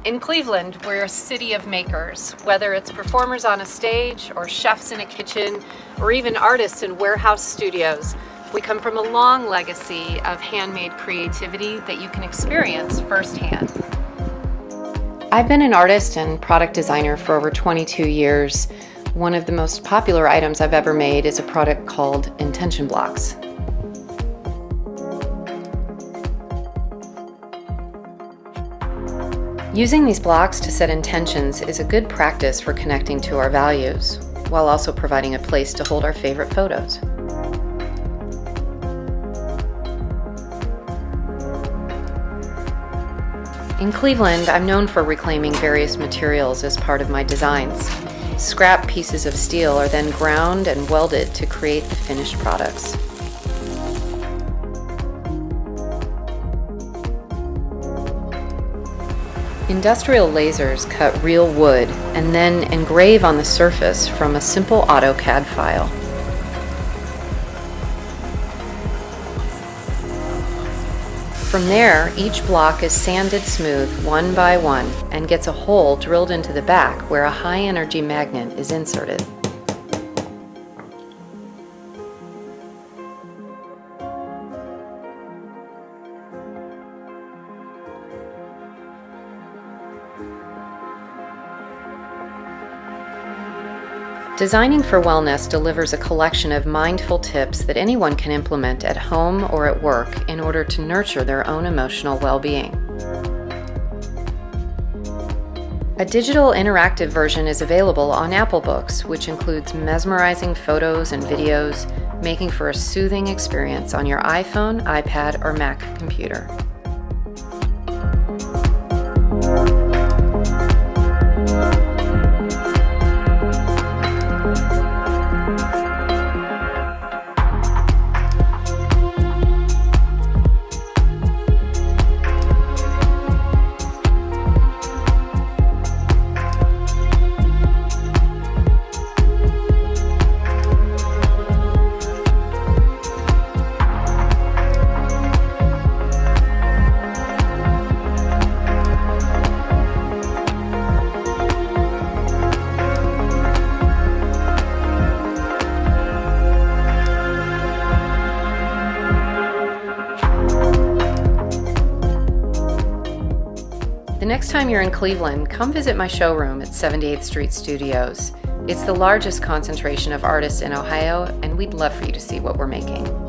In Cleveland, we're a city of makers. Whether it's performers on a stage, or chefs in a kitchen, or even artists in warehouse studios, we come from a long legacy of handmade creativity that you can experience firsthand. I've been an artist and product designer for over 22 years. One of the most popular items I've ever made is a product called intention blocks. Using these blocks to set intentions is a good practice for connecting to our values, while also providing a place to hold our favorite photos. In Cleveland, I'm known for reclaiming various materials as part of my designs. Scrap pieces of steel are then ground and welded to create the finished products. Industrial lasers cut real wood and then engrave on the surface from a simple AutoCAD file. From there, each block is sanded smooth one by one and gets a hole drilled into the back where a high-energy magnet is inserted. Designing for Wellness delivers a collection of mindful tips that anyone can implement at home or at work in order to nurture their own emotional well-being. A digital interactive version is available on Apple Books, which includes mesmerizing photos and videos, making for a soothing experience on your iPhone, iPad, or Mac computer. The next time you're in Cleveland, come visit my showroom at 78th Street Studios. It's the largest concentration of artists in Ohio, and we'd love for you to see what we're making.